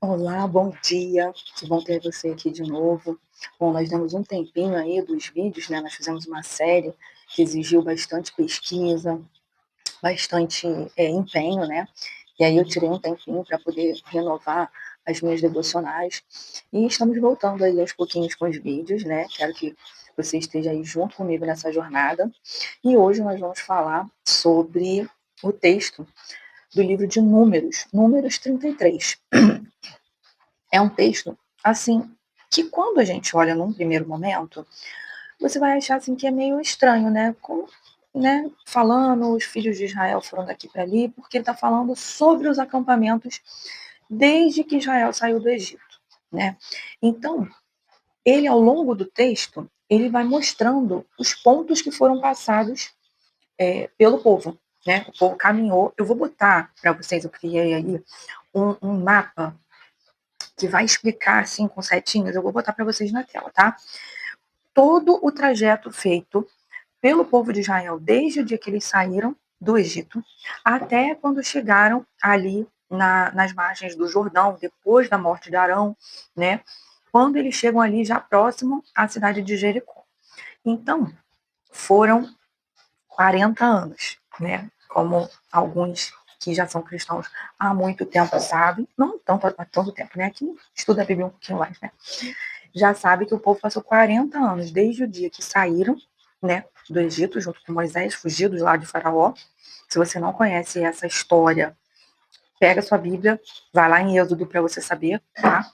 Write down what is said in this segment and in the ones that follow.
Olá, bom dia. Que bom ter você aqui de novo. Bom, nós demos um tempinho aí dos vídeos, né? Nós fizemos uma série que exigiu bastante pesquisa, bastante empenho, né? E aí eu tirei um tempinho para poder renovar as minhas devocionais. E estamos voltando aí aos pouquinhos com os vídeos, né? Quero que você esteja aí junto comigo nessa jornada. E hoje nós vamos falar sobre o texto do livro de Números, Números 33. É um texto, assim, que quando a gente olha num primeiro momento, você vai achar assim que é meio estranho, né? Como, né? Falando, os filhos de Israel foram daqui para ali, porque ele está falando sobre os acampamentos desde que Israel saiu do Egito, né? Então, ele ao longo do texto, ele vai mostrando os pontos que foram passados pelo povo, né? O povo caminhou. Eu vou botar para vocês, eu criei aí um mapa que vai explicar assim com setinhas, eu vou botar para vocês na tela, tá? Todo o trajeto feito pelo povo de Israel desde o dia que eles saíram do Egito até quando chegaram ali nas margens do Jordão, depois da morte de Arão, né? Quando eles chegam ali já próximo à cidade de Jericó. Então, foram 40 anos, né? Como alguns que já são cristãos há muito tempo sabem, não tanto há tanto tempo, né? Quem estuda a Bíblia um pouquinho mais, né? Já sabe que o povo passou 40 anos, desde o dia que saíram, né, do Egito, junto com Moisés, fugidos lá de Faraó. Se você não conhece essa história, pega sua Bíblia, vai lá em Êxodo para você saber, tá?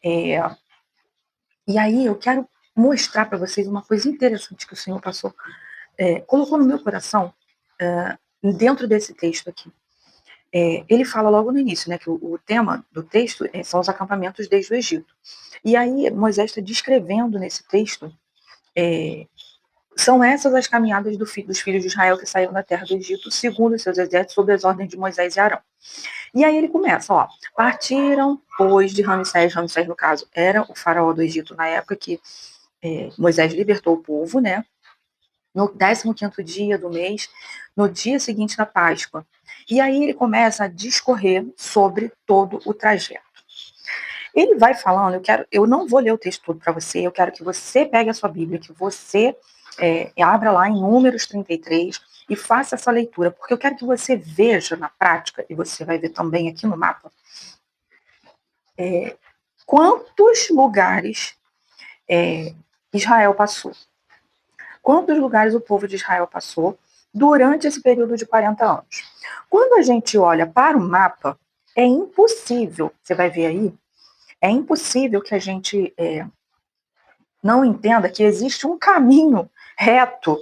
E aí eu quero mostrar para vocês uma coisa interessante que o Senhor colocou no meu coração dentro desse texto aqui. Ele fala logo no início, né, que o tema do texto são os acampamentos desde o Egito. E aí Moisés está descrevendo nesse texto são essas as caminhadas dos filhos de Israel que saíram da terra do Egito, segundo os seus exércitos, sob as ordens de Moisés e Arão. E aí ele começa, ó, partiram, pois, de Ramsés, Ramsés, no caso, era o faraó do Egito na época que Moisés libertou o povo, né, no 15º dia do mês, no dia seguinte da Páscoa. E aí ele começa a discorrer sobre todo o trajeto. Ele vai falando, eu não vou ler o texto todo para você, eu quero que você pegue a sua Bíblia, que você abra lá em Números 33 e faça essa leitura, porque eu quero que você veja na prática, e você vai ver também aqui no mapa, quantos lugares Israel passou. Quantos lugares o povo de Israel passou durante esse período de 40 anos. Quando a gente olha para o mapa, é impossível, você vai ver aí, é impossível que a gente não entenda que existe um caminho reto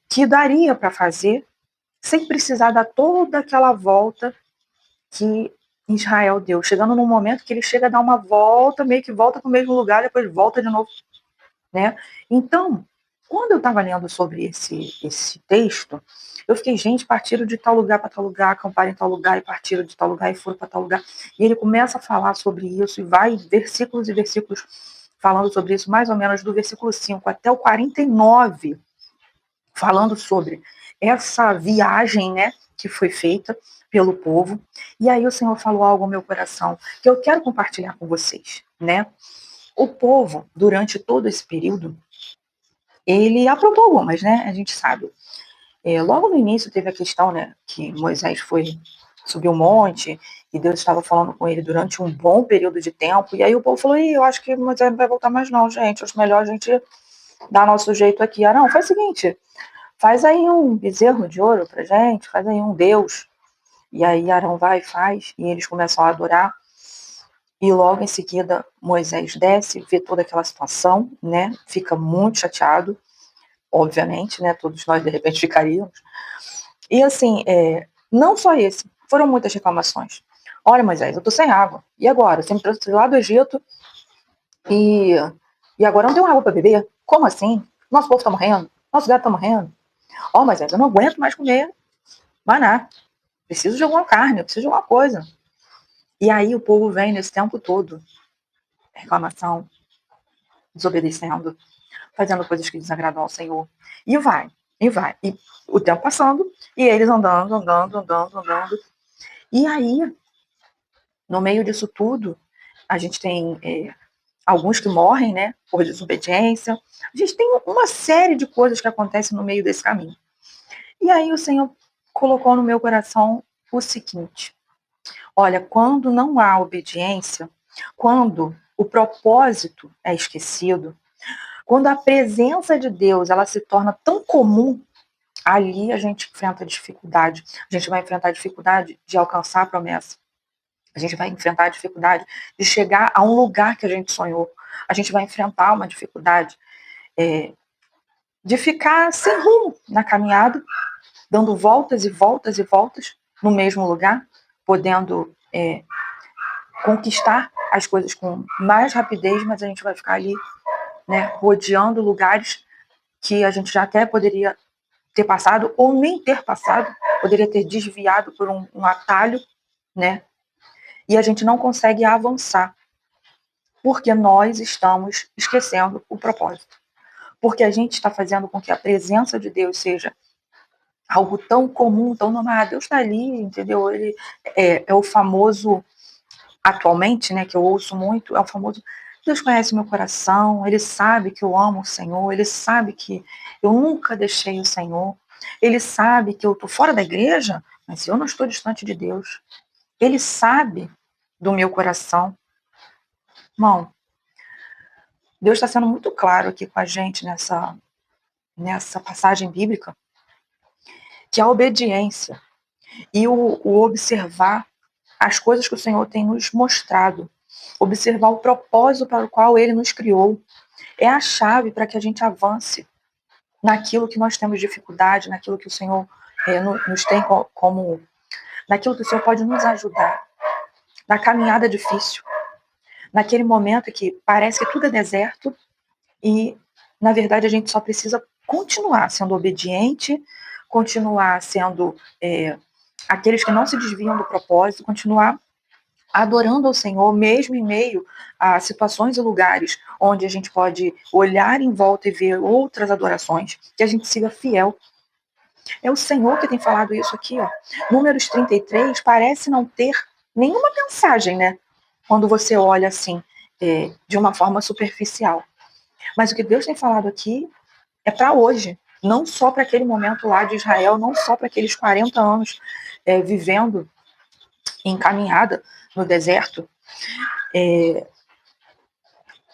que daria para fazer sem precisar dar toda aquela volta que Israel deu, chegando num momento que ele chega a dar uma volta, meio que volta para o mesmo lugar, depois volta de novo, né? Então, quando eu estava lendo sobre esse texto, eu fiquei, gente, partiram de tal lugar para tal lugar, acamparam em tal lugar, e partiram de tal lugar e foram para tal lugar. E ele começa a falar sobre isso, e vai versículos e versículos falando sobre isso, mais ou menos do versículo 5 até o 49, falando sobre essa viagem, né, que foi feita pelo povo. E aí o Senhor falou algo ao meu coração que eu quero compartilhar com vocês, né? O povo, durante todo esse período, ele aprontou algumas, né? A gente sabe. Logo no início teve a questão, né, que Moisés subiu um monte e Deus estava falando com ele durante um bom período de tempo. E aí o povo falou: eu acho que Moisés não vai voltar mais não, gente. Acho melhor a gente dar nosso jeito aqui. Arão, faz o seguinte, faz aí um bezerro de ouro pra gente, faz aí um Deus. E aí Arão vai e faz, e eles começam a adorar. E logo em seguida Moisés desce, vê toda aquela situação, né? Fica muito chateado, obviamente, né? Todos nós de repente ficaríamos. E assim, não só esse, foram muitas reclamações. Olha, Moisés, eu tô sem água. E agora? Você me trouxe lá do Egito e, e agora não tem água para beber? Como assim? Nosso povo tá morrendo, nosso gato tá morrendo. Ó, Moisés, eu não aguento mais comer maná. Preciso de alguma carne, eu preciso de alguma coisa. E aí o povo vem nesse tempo todo, reclamação, desobedecendo, fazendo coisas que desagradam ao Senhor. E vai, e vai. E o tempo passando, e eles andando. E aí, No meio disso tudo, a gente tem alguns que morrem, né, por desobediência. A gente tem uma série de coisas que acontecem no meio desse caminho. E aí o Senhor colocou no meu coração o seguinte: olha, quando não há obediência, quando o propósito é esquecido, quando a presença de Deus ela se torna tão comum, ali a gente enfrenta dificuldade. A gente vai enfrentar a dificuldade de alcançar a promessa. A gente vai enfrentar a dificuldade de chegar a um lugar que a gente sonhou. A gente vai enfrentar uma dificuldade de ficar sem rumo na caminhada, dando voltas e voltas e voltas no mesmo lugar, podendo conquistar as coisas com mais rapidez, mas a gente vai ficar ali, né, rodeando lugares que a gente já até poderia ter passado ou nem ter passado, poderia ter desviado por um atalho, né? E a gente não consegue avançar, porque nós estamos esquecendo o propósito. Porque a gente está fazendo com que a presença de Deus seja algo tão comum, tão normal. Deus está ali, entendeu? Ele é o famoso, atualmente, né, que eu ouço muito, é o famoso: Deus conhece meu coração, Ele sabe que eu amo o Senhor, Ele sabe que eu nunca deixei o Senhor, Ele sabe que eu estou fora da igreja, mas eu não estou distante de Deus. Ele sabe do meu coração. Irmão, Deus está sendo muito claro aqui com a gente nessa passagem bíblica, que a obediência e o observar as coisas que o Senhor tem nos mostrado, observar o propósito para o qual Ele nos criou, é a chave para que a gente avance naquilo que nós temos dificuldade, naquilo que o Senhor nos tem como, naquilo que o Senhor pode nos ajudar, na caminhada difícil, naquele momento que parece que tudo é deserto e, na verdade, a gente só precisa continuar sendo obediente, continuar sendo aqueles que não se desviam do propósito, continuar adorando ao Senhor, mesmo em meio a situações e lugares onde a gente pode olhar em volta e ver outras adorações, que a gente siga fiel. É o Senhor que tem falado isso aqui, ó. Números 33 parece não ter nenhuma mensagem, né? Quando você olha assim, de uma forma superficial. Mas o que Deus tem falado aqui é para hoje, não só para aquele momento lá de Israel, não só para aqueles 40 anos vivendo em caminhada no deserto.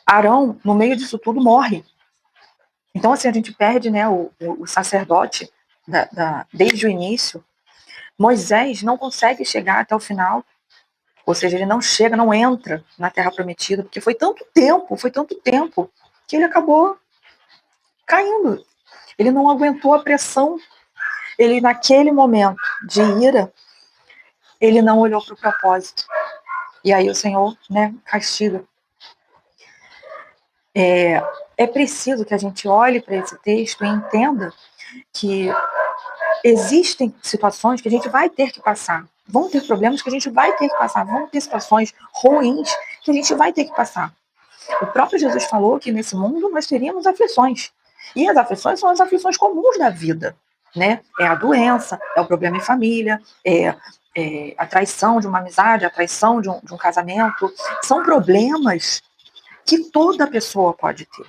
Arão, no meio disso tudo, morre. Então, assim, a gente perde, né, o sacerdote desde o início. Moisés não consegue chegar até o final, ou seja, ele não chega, não entra na Terra Prometida, porque foi tanto tempo, que ele acabou caindo. Ele não aguentou a pressão. Ele, naquele momento de ira, ele não olhou para o propósito. E aí o Senhor, né, castiga. É preciso que a gente olhe para esse texto e entenda que existem situações que a gente vai ter que passar. Vão ter problemas que a gente vai ter que passar. Vão ter situações ruins que a gente vai ter que passar. O próprio Jesus falou que nesse mundo nós teríamos aflições. E as aflições são as aflições comuns da vida, né? É a doença, é o problema em família, é a traição de uma amizade, a traição de um casamento. São problemas que toda pessoa pode ter.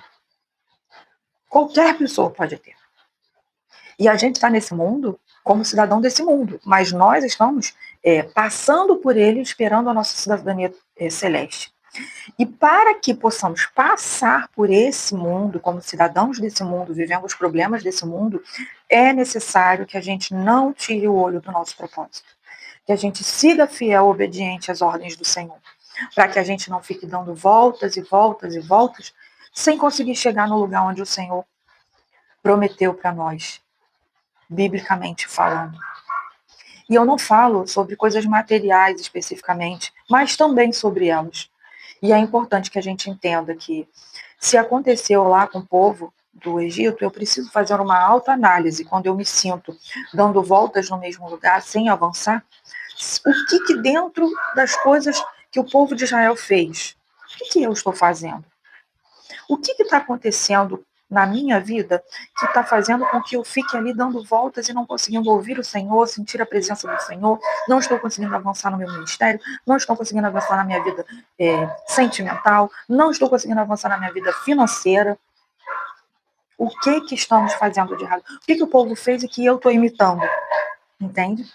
Qualquer pessoa pode ter. E a gente está nesse mundo como cidadão desse mundo, mas nós estamos passando por ele, esperando a nossa cidadania celeste. E para que possamos passar por esse mundo, como cidadãos desse mundo, vivendo os problemas desse mundo, é necessário que a gente não tire o olho do nosso propósito. Que a gente siga fiel, obediente às ordens do Senhor. Para que a gente não fique dando voltas e voltas e voltas, sem conseguir chegar no lugar onde o Senhor prometeu para nós, biblicamente falando. E eu não falo sobre coisas materiais especificamente, mas também sobre elas. E é importante que a gente entenda que, se aconteceu lá com o povo do Egito, eu preciso fazer uma autoanálise quando eu me sinto dando voltas no mesmo lugar, sem avançar. O que dentro das coisas que o povo de Israel fez, o que eu estou fazendo? O que está acontecendo na minha vida que está fazendo com que eu fique ali dando voltas e não conseguindo ouvir o Senhor, sentir a presença do Senhor, não estou conseguindo avançar no meu ministério, não estou conseguindo avançar na minha vida sentimental, não estou conseguindo avançar na minha vida financeira. O que estamos fazendo de errado? O que o povo fez e que eu estou imitando? Entende?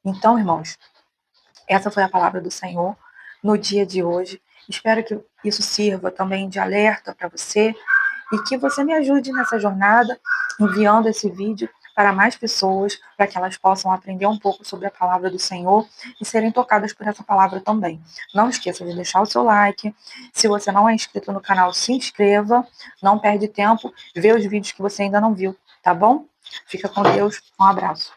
Então, irmãos, essa foi a palavra do Senhor no dia de hoje. Espero que isso sirva também de alerta para você e que você me ajude nessa jornada, enviando esse vídeo para mais pessoas, para que elas possam aprender um pouco sobre a palavra do Senhor e serem tocadas por essa palavra também. Não esqueça de deixar o seu like. Se você não é inscrito no canal, se inscreva. Não perde tempo, vê os vídeos que você ainda não viu, tá bom? Fica com Deus. Um abraço.